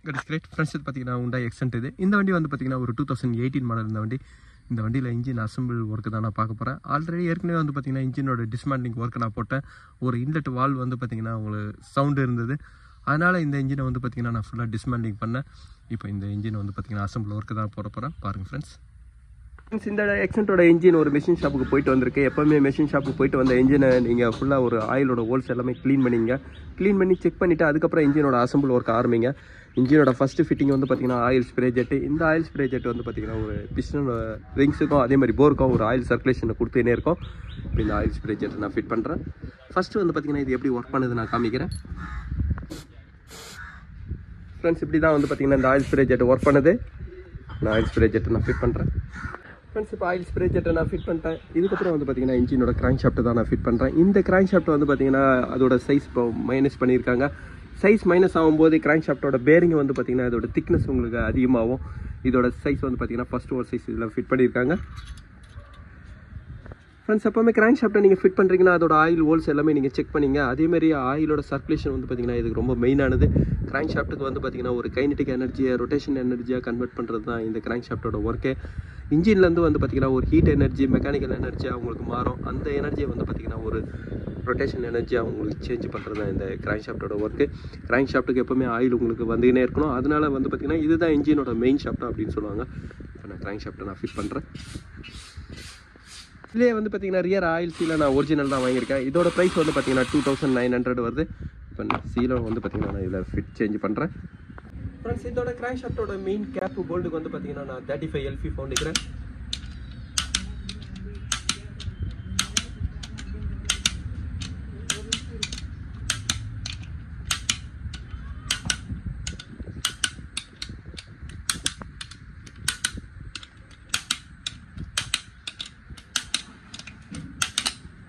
That is great. Friends, இது பார்த்தீங்கன்னா Hyundai Accent இது. இந்த வண்டி வந்து பார்த்தீங்கன்னா ஒரு 2018 மாடல் இந்த வண்டி. இந்த வண்டியில் இன்ஜின் அசம்பிள் ஒர்க்கு தான் நான் பார்க்க போகிறேன். ஆல்ரெடி ஏற்கனவே வந்து பார்த்தீங்கன்னா இன்ஜினோட டிஸ்மேண்டிங் ஒர்க்கு நான் போட்டேன். ஒரு இன்லெட் வால்வ் வந்து பார்த்தீங்கன்னா உங்களுக்கு சவுண்டு இருந்தது. அதனால் இந்த இன்ஜினை வந்து பார்த்தீங்கன்னா நான் ஃபுல்லாக டிஸ்மேண்டிங் பண்ணேன். இப்போ இந்த இன்ஜின் வந்து பார்த்தீங்கன்னா அசம்பிள் ஒர்க்கு தான் போட போகிறேன். பாருங்கள் ஃப்ரெண்ட்ஸ். இந்த எக்ஸென்ட்டோட இன்ஜின் ஒரு மெஷின் ஷாப்புக்கு போயிட்டு வந்திருக்கு. எப்போவுமே மெஷின் ஷாப்புக்கு போயிட்டு வந்த இன்ஜினை நீங்கள் ஃபுல்லாக ஒரு ஆயிலோட ஹோல்ஸ் எல்லாமே க்ளீன் பண்ணிங்க. க்ளீன் பண்ணி செக் பண்ணிவிட்டு அதுக்கப்புறம் இன்ஜினோட அசம்பிள் ஒர்க் ஆரம்பிங்க. இன்ஜினோட ஃபஸ்ட்டு ஃபிட்டிங் வந்து பார்த்தீங்கன்னா ஆயில் ஸ்ப்ரே ஜெட்டு. இந்த ஆயில் ஸ்ப்ரே ஜெட் வந்து பார்த்தீங்கன்னா ஒரு பிஸ்டன் ரிங்ஸுக்கும் அதே மாதிரி போருக்கும் ஒரு ஆயில் சர்க்குலேஷனை கொடுத்துனே இருக்கும். இப்போ இந்த ஆயில் ஸ்ப்ரே ஜெட்டை நான் ஃபிட் பண்ணுறேன். ஃபஸ்ட்டு வந்து பார்த்தீங்கன்னா இது எப்படி ஒர்க் பண்ணுது நான் காமிக்கிறேன். ஃப்ரெண்ட்ஸ், இப்படி தான் வந்து பார்த்தீங்கன்னா இந்த ஆயில் ஸ்ப்ரே ஜெட் ஒர்க் பண்ணுது. நான் ஆயில் ஸ்ப்ரே ஜெட்டை நான் ஃபிட் பண்ணுறேன். ஃப்ரெண்ட்ஸ், இப்போ ஆயில் ஸ்ப்ரே ஜெட்டை நான் ஃபிட் பண்ணிட்டேன். இதுக்கப்புறம் வந்து பார்த்தீங்கன்னா இன்ஜினோட கிராங்க் ஷாஃப்ட் தான் நான் ஃபிட் பண்ணுறேன். இந்த கிராங்க் ஷாஃப்ட் வந்து பார்த்தீங்கன்னா அதோட சைஸ் இப்போ மைனஸ் பண்ணியிருக்காங்க. சைஸ் மைனஸ் ஆகும்போது கிராங்க் ஷாஃப்ட்டோட பேரிங் வந்து பார்த்தீங்கன்னா இதோட திக்னஸ் உங்களுக்கு அதிகமாகும். இதோட சைஸ் வந்து பார்த்தீங்கன்னா ஃபஸ்ட்டு ஒரு சைஸ் இதில் ஃபிட் பண்ணியிருக்காங்க. ஃப்ரெண்ட்ஸ், எப்போவுமே கிராங்க் ஷாஃப்ட்டை நீங்கள் ஃபிட் பண்ணுறீங்கன்னா அதோட ஆயில் ஹோல்ஸ் எல்லாமே நீங்கள் செக் பண்ணிங்க. அதேமாதிரி ஆயிலோட சர்க்குலேஷன் வந்து பார்த்தீங்கன்னா இதுக்கு ரொம்ப மெயினானது. கிராங்க் ஷாஃப்ட்டுக்கு வந்து பார்த்தீங்கன்னா ஒரு கைனடிக் எனர்ஜியை ரொட்டேஷன் எனர்ஜியாக கன்வெர்ட் பண்ணுறது தான் இந்த கிராங்க் ஷாஃப்ட்டோட ஒர்க்கே. இன்ஜின்லேருந்து வந்து பார்த்தீங்கன்னா ஒரு ஹீட் எனர்ஜி மெக்கானிக்கல் எனர்ஜியாக உங்களுக்கு மாறும். அந்த எனர்ஜியை வந்து பார்த்தீங்கன்னா ஒரு ரொட்டேஷன் எனர்ஜியாக உங்களுக்கு சேஞ்ச் பண்ணுறது தான் இந்த கிராங்க் ஷாஃப்ட்டோட ஒர்க்கு. கிராங்க் ஷாஃப்ட்டுக்கு எப்போவுமே ஆயில் உங்களுக்கு வந்துக்கினே இருக்கணும். அதனால வந்து பார்த்தீங்கன்னா இதுதான் இன்ஜினோட மெயின் ஷாஃப்ட் அப்படின்னு சொல்லுவாங்க. இப்போ நான் கிராங்க் ஷாஃப்ட்டை நான் ஃபிட் பண்ணுறேன். இதுலேயே வந்து பார்த்தீங்கன்னா ரியர் ஆயில் சீலை நான் ஒரிஜினல் தான் வாங்கியிருக்கேன். இதோட ப்ரைஸ் வந்து பார்த்தீங்கன்னா 2900 வருது. இப்போ நான் சீலை வந்து பார்த்தீங்கன்னா நான் இதில் ஃபிட் சேஞ்ச் பண்ணுறேன். ஃப்ரெண்ட்ஸ், இதோட கிராங்க் ஷாஃப்ட்டோட மெயின் கேப் போல்டுக்கு வந்து பார்த்தீங்கன்னா நான் 35 LP போட்டுக்கிறேன்.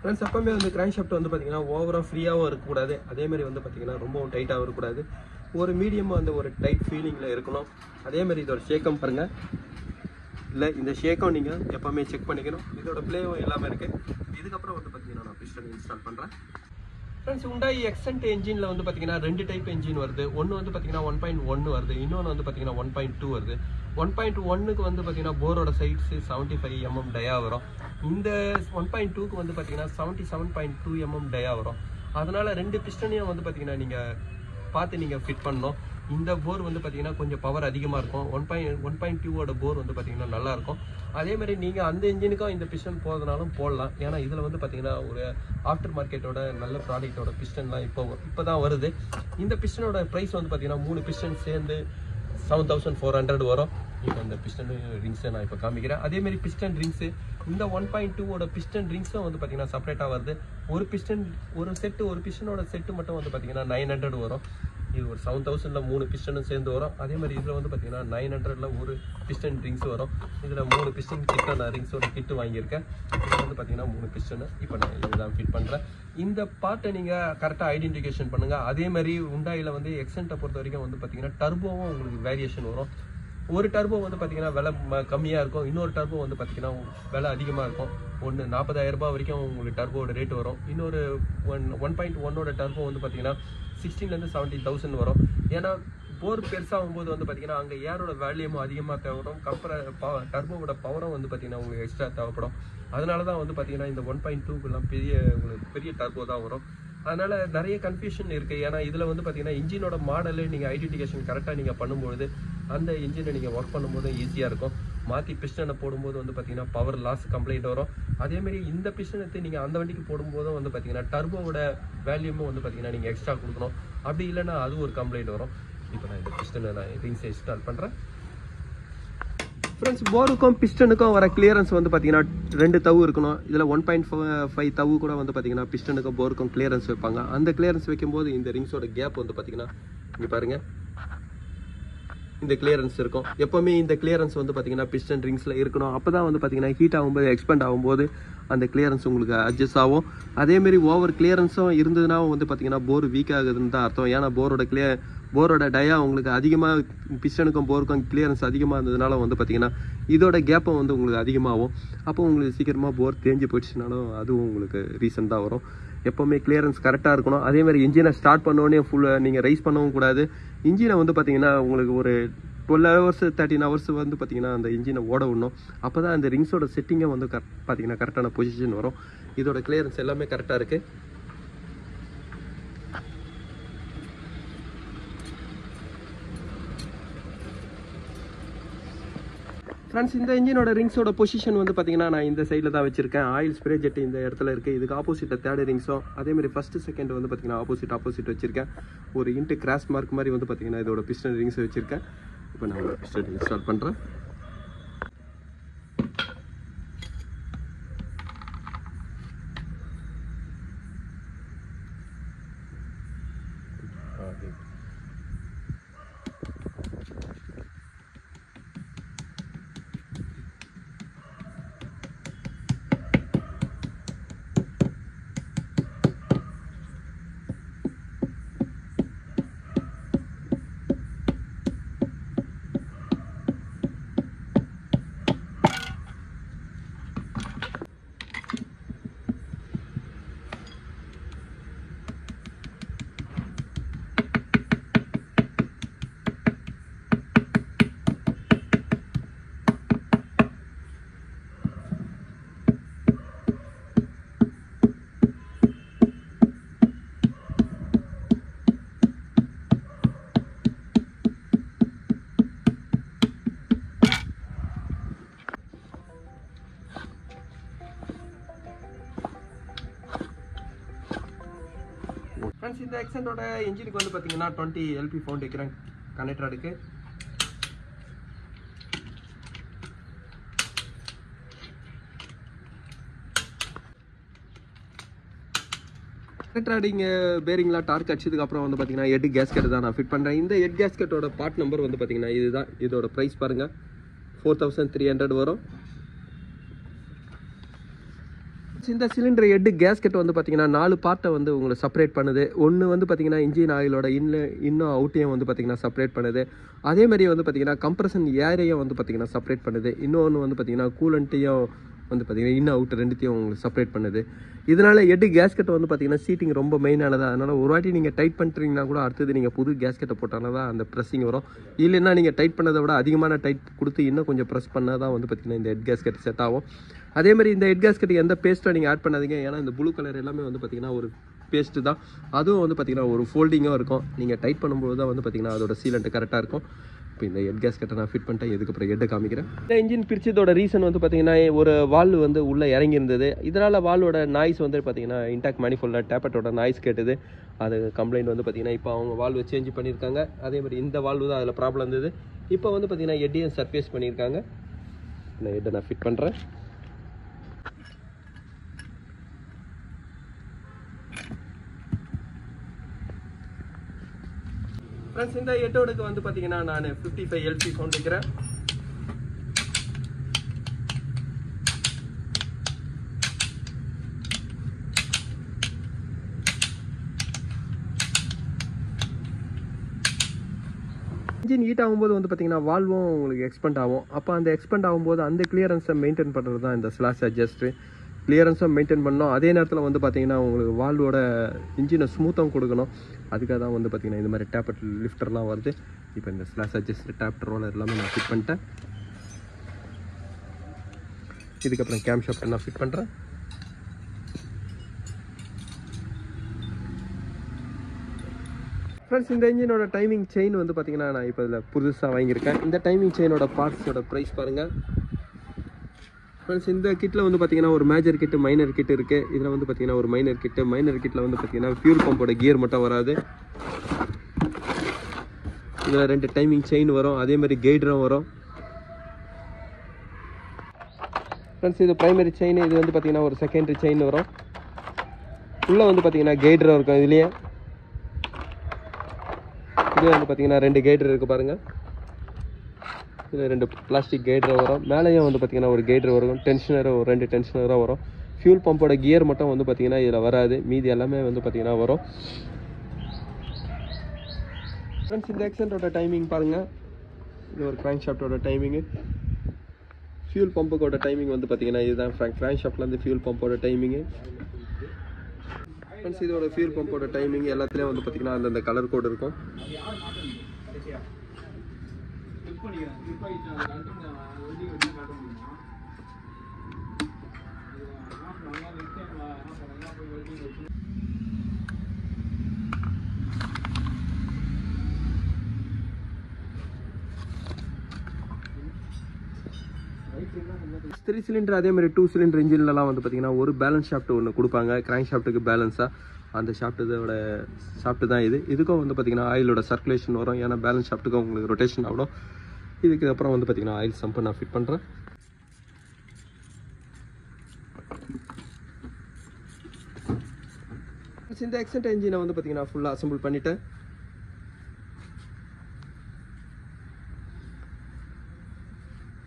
ஃப்ரெண்ட்ஸ், எப்பவுமே வந்து கிராங்க் ஷாஃப்ட் வந்து பார்த்தீங்கன்னா ஓவராக ஃப்ரீயாகவும் இருக்கக்கூடாது. அதேமாதிரி வந்து பார்த்தீங்கன்னா ரொம்பவும் டைட்டாகவும் இருக்கக்கூடாது. ஒரு மீடியமாக வந்து ஒரு டைட் ஃபீலிங்கில் இருக்கணும். அதேமாதிரி இதோட ஷேக்கம் பாருங்கள். இல்லை, இந்த ஷேக்கம் நீங்கள் எப்போவுமே செக் பண்ணிக்கணும். இதோட ப்ளேவும் எல்லாமே இருக்குது. இதுக்கப்புறம் வந்து பார்த்தீங்கன்னா நான் பிஸ்டன் இன்ஸ்டால் பண்ணுறேன். ஃப்ரெண்ட்ஸ், Hyundai Accent என்ஜினில் வந்து பார்த்தீங்கன்னா 2 டைப் என்ஜின் வருது. ஒன்று வந்து பார்த்தீங்கன்னா 1.1 வருது, இன்னொன்று வந்து பார்த்தீங்கன்னா 1.2 வருது. 1.1க்கு வந்து பார்த்தீங்கன்னா போரோட சைட்ஸ் 75 mm டயா வரும். இந்த 1.2க்கு வந்து பார்த்தீங்கன்னா 77.2 mm டயா வரும். அதனால் 2 பிஸ்டனையும் வந்து பார்த்தீங்கன்னா நீங்கள் பார்த்து நீங்கள் ஃபிட் பண்ணணும். இந்த போர் வந்து பார்த்தீங்கன்னா கொஞ்சம் பவர் அதிகமாக இருக்கும். 1.2ஓட போர் வந்து பார்த்தீங்கன்னா நல்லாயிருக்கும். அதேமாதிரி நீங்கள் அந்த இன்ஜினுக்கும் இந்த பிஸ்டன் போகிறதுனாலும் போடலாம். ஏன்னா இதில் வந்து பார்த்தீங்கன்னா ஒரு ஆஃப்டர் மார்க்கெட்டோட நல்ல ப்ராடக்டோட பிஸ்டன்லாம் இப்போ தான் வருது. இந்த பிஸ்டனோட ப்ரைஸ் வந்து பார்த்தீங்கன்னா 3 பிஸ்டன் சேர்ந்து 7400 வரும். இப்போ இந்த பிஸ்டன் ரிங்ஸை நான் இப்போ காமிக்கிறேன். அதேமாதிரி பிஸ்டன் ரிங்ஸு இந்த 1.2ஓட பிஸ்டன் ரிங்ஸும் வந்து பார்த்தீங்கன்னா செப்பரேட்டாக வருது. ஒரு பிஸ்டனோட செட்டு மட்டும் வந்து பார்த்தீங்கன்னா 900 வரும். இது ஒரு 7000ல் 3 பிஸ்டனும் சேர்ந்து வரும். அதே மாதிரி இதில் வந்து பார்த்தீங்கன்னா 900ல் ஒரு பிஸ்டன் ரிங்ஸ் வரும். இதில் 3 பிஸ்டன் கிட்ட நான் ரிங்ஸோட கிட்டு வாங்கியிருக்கேன். இதில் வந்து பார்த்தீங்கன்னா 3 பிஸ்டனு இப்போ நான் இதுதான் ஃபிட் பண்ணுறேன். இந்த பார்ட்டை நீங்கள் கரெக்டாக ஐடென்டிஃபிகேஷன் பண்ணுங்கள். அதே மாதிரி Hyundaiல வந்து எக்ஸென்ட்டை பொறுத்த வரைக்கும் வந்து பார்த்தீங்கன்னா டர்போவும் உங்களுக்கு வேரியேஷன் வரும். ஒரு டர்போ வந்து பார்த்தீங்கன்னா விலை கம்மியாக இருக்கும். இன்னொரு டர்போ வந்து பார்த்தீங்கன்னா விலை அதிகமாக இருக்கும். ஒன்று 40,000 வரைக்கும் உங்களுக்கு டர்போட ரேட் வரும். இன்னொரு 1.1ஓட டர்போ வந்து பார்த்தீங்கன்னா 16,000 to 70,000 வரும். ஏன்னா போர் பெருசாகும்போது வந்து பார்த்தீங்கன்னா அங்கே ஏரோட வேல்யூமும் அதிகமாக தேவைப்படும். டர்போவோட பவரும் வந்து பார்த்தீங்கன்னா உங்களுக்கு எக்ஸ்ட்ரா தேவைப்படும். அதனால தான் வந்து பார்த்தீங்கன்னா இந்த 1.2க்குலாம் உங்களுக்கு பெரிய டர்போ தான் வரும். அதனால் நிறைய கன்ஃபியூஷன் இருக்குது. ஏன்னா இதில் வந்து பார்த்தீங்கன்னா இன்ஜினோட மாடலு நீங்கள் ஐடென்டிஃபிகேஷன் கரெக்டாக நீங்கள் பண்ணும்பொழுது அந்த இன்ஜினை நீங்கள் ஒர்க் பண்ணும்போது ஈஸியாக இருக்கும். மாற்றி பிஸ்டனை போடும்போது வந்து பார்த்தீங்கன்னா பவர் லாஸ் கம்ப்ளைண்ட் வரும். அதேமாரி இந்த பிஸ்டனத்தை நீங்கள் அந்த வண்டிக்கு போடும்போதும் வந்து பார்த்தீங்கன்னா டர்போவோட வேல்யூமும் வந்து பார்த்தீங்கன்னா நீங்கள் எக்ஸ்ட்ரா கொடுக்கணும். அப்படி இல்லைன்னா அது ஒரு கம்ப்ளைண்ட் வரும். இப்போ நான் இந்த பிஸ்டனை நான் ரிங்ஸை இன்ஸ்டால் பண்ணுறேன். ஃப்ரெண்ட்ஸ், போருக்கும் பிஸ்டனுக்கும் வர கிளியரன்ஸ் வந்து பார்த்தீங்கன்னா 2 தவு இருக்கணும். இதில் 1.5 தவு கூட வந்து பார்த்தீங்கன்னா பிஸ்டனுக்கும் போருக்கும் கிளியரன்ஸ் வைப்பாங்க. அந்த கிளியரன்ஸ் வைக்கும்போது இந்த ரிங்ஸோட கேப் வந்து பார்த்தீங்கன்னா இங்கே பாருங்கள், இந்த கிளியரன்ஸ் இருக்கும். எப்போவுமே இந்த கிளியரன்ஸ் வந்து பார்த்தீங்கன்னா பிஸ்டன் ரிங்ஸில் இருக்கணும். அப்போ தான் வந்து பார்த்தீங்கன்னா ஹீட் ஆகும்போது எக்ஸ்பெண்ட் ஆகும்போது அந்த கிளியரன்ஸ் உங்களுக்கு அட்ஜஸ்ட் ஆகும். அதேமாரி ஓவர் கிளியரன்ஸும் இருந்ததுன்னா வந்து பார்த்தீங்கன்னா போர் வீக் ஆகுதுன்னு தான் அர்த்தம். ஏன்னா போரோட டயா உங்களுக்கு அதிகமாக பிஸ்டனுக்கும் போருக்கும் கிளியரன்ஸ் அதிகமாக இருந்ததுனால வந்து பார்த்தீங்கன்னா இதோட கேப்பை வந்து உங்களுக்கு அதிகமாகும். அப்போ உங்களுக்கு சீக்கிரமாக போர் தேஞ்சு போயிடுச்சுனாலும் அதுவும் உங்களுக்கு ரீசன் தான் வரும். எப்போவுமே கிளியரன்ஸ் கரெக்டாக இருக்கணும். அதே மாதிரி இன்ஜினை ஸ்டார்ட் பண்ணோடனே நீங்கள் ரைஸ் பண்ணவும் கூடாது. இன்ஜினை வந்து பார்த்தீங்கன்னா உங்களுக்கு ஒரு 12 hours 13 hours வந்து பார்த்தீங்கன்னா அந்த இன்ஜினை ஓட விடணும். அப்போ தான் அந்த ரிங்ஸோட செட்டிங்கை வந்து பார்த்தீங்கன்னா கரெக்டான பொசிஷன் வரும். இதோட கிளியரன்ஸ் எல்லாமே கரெக்டாக இருக்குது. ஃப்ரெண்ட்ஸ், இந்த இன்ஜினோட ரிங்ஸோட பொசிஷன் வந்து பார்த்தீங்கன்னா நான் இந்த சைடில் தான் வச்சிருக்கேன். ஆயில் ஸ்ப்ரே ஜெட் இந்த இடத்துல இருக்குது. இதுக்கு ஆப்போசிட்டில் தேர்ட் ரிங்ஸும் அதேமாதிரி ஃபஸ்ட்டு செகண்ட் வந்து பார்த்தீங்கன்னா ஆப்போசிட் வச்சிருக்கேன். ஒரு இன்ட்டு கிராஸ் மார்க் மாதிரி வந்து பார்த்தீங்கன்னா இதோட பிஸ்டன் ரிங்ஸ் வச்சிருக்கேன். இப்போ நான் ஒரு பிஸ்டன் இன்ஸ்டால் பண்ணுறேன். ஃப்ரெண்ட்ஸ், இந்த எக்ஸென்டோட இன்ஜினுக்கு வந்து பார்த்தீங்கன்னா 20 LP ஃபவுண்ட் வைக்கிறேன் கனெக்டர் அடுக்கு. கனெக்டர் அடிங்க பேரிங்லாம் டார்க் அடிச்சதுக்கப்புறம் வந்து பார்த்தீங்கன்னா ஹெட் கேஸ்கெட் தான் நான் ஃபிட் பண்ணுறேன். இந்த ஹெட் கேஸ்கெட்டோட பார்ட் நம்பர் வந்து பார்த்தீங்கன்னா இதுதான். இதோட ப்ரைஸ் பாருங்கள், 4300 வரும். இந்த சிலிண்டர் ஹெட் கேஸ்கெட் வந்து பார்த்தீங்கன்னா 4 பார்ட்டை வந்து உங்களை செப்பரேட் பண்ணுது. ஒன்று வந்து பார்த்தீங்கன்னா இன்ஜின் ஆயிலோட இன்னும் அவுட்டையும் வந்து பார்த்தீங்கன்னா செப்பரேட் பண்ணுது. அதே மாதிரி வந்து பார்த்தீங்கன்னா கம்ப்ரஷன் ஏரையும் வந்து பார்த்தீங்கன்னா செப்பரேட் பண்ணுது. இன்னொன்று வந்து பார்த்தீங்கன்னா கூலண்ட்டையும் வந்து பார்த்தீங்கன்னா இன்னும் அவுட் ரெண்டுத்தையும் உங்களுக்கு செப்பரேட் பண்ணுது. இதனால ஹெட் கேஸ்கெட் வந்து பார்த்தீங்கன்னா சீட்டிங் ரொம்ப மெயினானது. அதனால் ஒரு வாட்டி நீங்கள் டைட் பண்ணுறீங்கன்னா கூட அடுத்தது நீங்கள் புது கேஸ்கெட்டை போட்டால் தான் அந்த ப்ரெஸ்ஸிங் வரும். இல்லைன்னா நீங்கள் டைட் பண்ணதை விட அதிகமான டைட் கொடுத்து இன்னும் கொஞ்சம் ப்ரெஸ் பண்ணால் தான் வந்து பார்த்தீங்கன்னா இந்த ஹெட் கேஸ்கெட் செட் ஆகும். அதே மாதிரி இந்த ஹெட் கேஸ்கெட் எந்த பேஸ்ட்டை நீங்கள் ஆட் பண்ணாதீங்க. ஏன்னா இந்த ப்ளூ கலர் எல்லாமே வந்து பார்த்தீங்கன்னா ஒரு பேஸ்ட்டு தான். அதுவும் வந்து பார்த்தீங்கன்னா ஒரு ஃபோல்டிங்காக இருக்கும். நீங்கள் டைட் பண்ணும்போது தான் வந்து பார்த்தீங்கன்னா அதோட சீலண்ட் கரெக்டாக இருக்கும். இப்போ இந்த ஹெட் கேஸ்கெட்டை நான் ஃபிட் பண்ணிட்டேன். இதுக்கப்புறம் ஹெட்டை காமிக்கிறேன். இந்த இன்ஜின் பிரிச்சதோட ரீசன் வந்து பார்த்தீங்கன்னா ஒரு வால்வு வந்து உள்ளே இறங்கி இருந்தது. இதனால் வால்வோட நாய்ஸ் வந்து பார்த்தீங்கன்னா இன்டாக் மேனிஃபோல்டில் டேப்பட்டோட நாய்ஸ் கேட்டது. அது கம்ப்ளைண்ட் வந்து பார்த்தீங்கன்னா இப்போ அவங்க வால்வு சேஞ்ச் பண்ணியிருக்காங்க. அதே மாதிரி இந்த வால்வு தான் அதில் ப்ராப்ளம் இருந்தது. இப்போ வந்து பார்த்தீங்கன்னா ஹெட்டையும் சர்ஃபேஸ் பண்ணியிருக்காங்க. நான் ஹெட்டை நான் ஃபிட் பண்ணுறேன். ஃப்ரெண்ட்ஸ், இந்த ஹெட்டோடுக்கு வந்து பார்த்தீங்கன்னா நான் 55 LP ஃபவுண்ட் வைக்கிறேன். இன்ஜின் ஹீட் ஆகும்போது வந்து பார்த்தீங்கன்னா வால்வும் உங்களுக்கு எக்ஸ்பெண்ட் ஆகும். அப்போ அந்த எக்ஸ்பெண்ட் ஆகும்போது அந்த கிளியரன்ஸை மெயின்டைன் பண்ணுறது தான் இந்த ஸ்லாஷ் அட்ஜஸ்ட்டு. கிளியரன்ஸை மெயின்டைன் பண்ணணும். அதே நேரத்தில் வந்து பார்த்தீங்கன்னா உங்களுக்கு வால்வோட இன்ஜினை ஸ்மூத்தாக கொடுக்கணும். அதுக்காக தான் வந்து பார்த்தீங்கன்னா இந்த மாதிரி டேப்பட் லிஃப்டர்லாம் வருது. இப்போ இந்த ஸ்லாஷ் அட்ஜஸ்ட் டேப்ட் ரோலர் எல்லாமே நான் ஃபிட் பண்ணிட்டேன். இதுக்கப்புறம் கேம் ஷாஃப்ட் நான் ஃபிட் பண்ணுறேன். ஃப்ரெண்ட்ஸ், இந்த இன்ஜினோட டைமிங் செயின் வந்து பார்த்தீங்கன்னா நான் இப்போ இதில் புதுசாக வாங்கியிருக்கேன். இந்த டைமிங் செயினோட பார்ட்ஸோட ப்ரைஸ் பாருங்கள். ஃப்ரெண்ட்ஸ், இந்த கிட்டில் வந்து பார்த்தீங்கன்னா ஒரு மேஜர் கிட்டு மைனர் கிட்டு இருக்குது. இதில் வந்து பார்த்தீங்கன்னா ஒரு மைனர் கிட்டில் வந்து பார்த்தீங்கன்னா ஃபியூல் பம்போட கியர் மட்டும் வராது. இதில் 2 டைமிங் செயின் வரும். அதே மாதிரி கைடரும் வரும். ஃப்ரெண்ட்ஸ், இது ப்ரைமரி செயின். இது வந்து பார்த்தீங்கன்னா ஒரு செகண்டரி செயின் வரும். உள்ளே வந்து பார்த்தீங்கன்னா கைடரும் இருக்கும். இதுலேயே இது வந்து பார்த்தீங்கன்னா 2 கைடர் இருக்குது பாருங்கள். இதில் 2 பிளாஸ்டிக் கைடர் வரும். மேலேயும் வந்து பார்த்தீங்கன்னா ஒரு கைடர் வரும். டென்ஷனரும் 2 டென்ஷனராக வரும். ஃபியூல் பம்போட கியர் மட்டும் வந்து பார்த்தீங்கன்னா இதில் வராது. மீதி எல்லாமே வந்து பார்த்தீங்கன்னா வரும். ஃப்ரெண்ட்ஸ், இந்த எக்ஸென்டோட டைமிங் பாருங்கள். இது ஒரு கிராங்க் ஷாஃப்டோட டைமிங்கு. ஃபியூல் பம்புக்கோட டைமிங் வந்து பார்த்தீங்கன்னா இதுதான் கிராங்க் ஷாஃப்ட்லேருந்து ஃபியூல் பம்போட டைமிங்கு. ஃப்ரெண்ட்ஸ் இதோட ஃபியூல் பம்போட டைமிங் எல்லாத்துலேயும் வந்து பார்த்தீங்கன்னா அந்தந்த கலர் கோடு இருக்கும். த்ரீ சிலிண்டர் அதே மாதிரி 2 சிலிண்டர் இன்ஜின்லலாம் வந்து பார்த்தீங்கன்னா ஒரு பேலன்ஸ் ஷாஃப்ட் ஒன்று கொடுப்பாங்க. கிராங்க் ஷாஃப்ட்டுக்கு பேலன்ஸாக அந்த ஷாஃப்ட்டு தான் இது. இதுக்கும் வந்து பார்த்தீங்கன்னா ஆயிலோட சர்க்குலேஷன் வரும். ஏன்னா பேலன்ஸ் ஷாஃப்ட்டுக்கும் உங்களுக்கு ரொட்டேஷன் ஆகிடும். இதுக்கு அப்புறம் வந்து பார்த்தீங்கன்னா ஆயில் சம்பை நான் ஃபிட் பண்ணுறேன். இந்த எக்ஸென்ட் இன்ஜினை வந்து பார்த்தீங்கன்னா ஃபுல்லாக அசம்பிள் பண்ணிட்டேன்.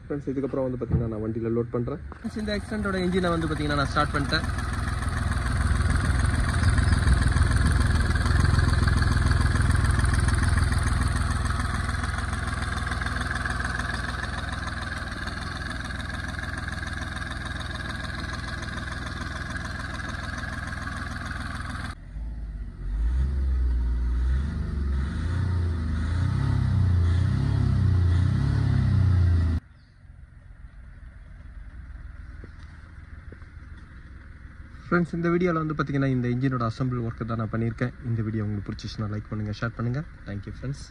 ஃப்ரெண்ட்ஸ் இதுக்கப்புறம் வந்து பார்த்தீங்கன்னா நான் வண்டியில் லோட் பண்ணுறேன். இந்த எக்ஸென்ட்டோட இன்ஜினை வந்து பார்த்தீங்கன்னா நான் ஸ்டார்ட் பண்ணிட்டேன். ஃப்ரெண்ட்ஸ் இந்த வீடியோவில் வந்து பார்த்தீங்கன்னா இந்த இன்ஜினோட அசம்பிள் ஒர்க்கு தான் நான் பண்ணியிருக்கேன். இந்த வீடியோ உங்களுக்கு பிடிச்சிச்சுன்னா லைக் பண்ணுங்கள், ஷேர் பண்ணுங்கள். Thank you friends.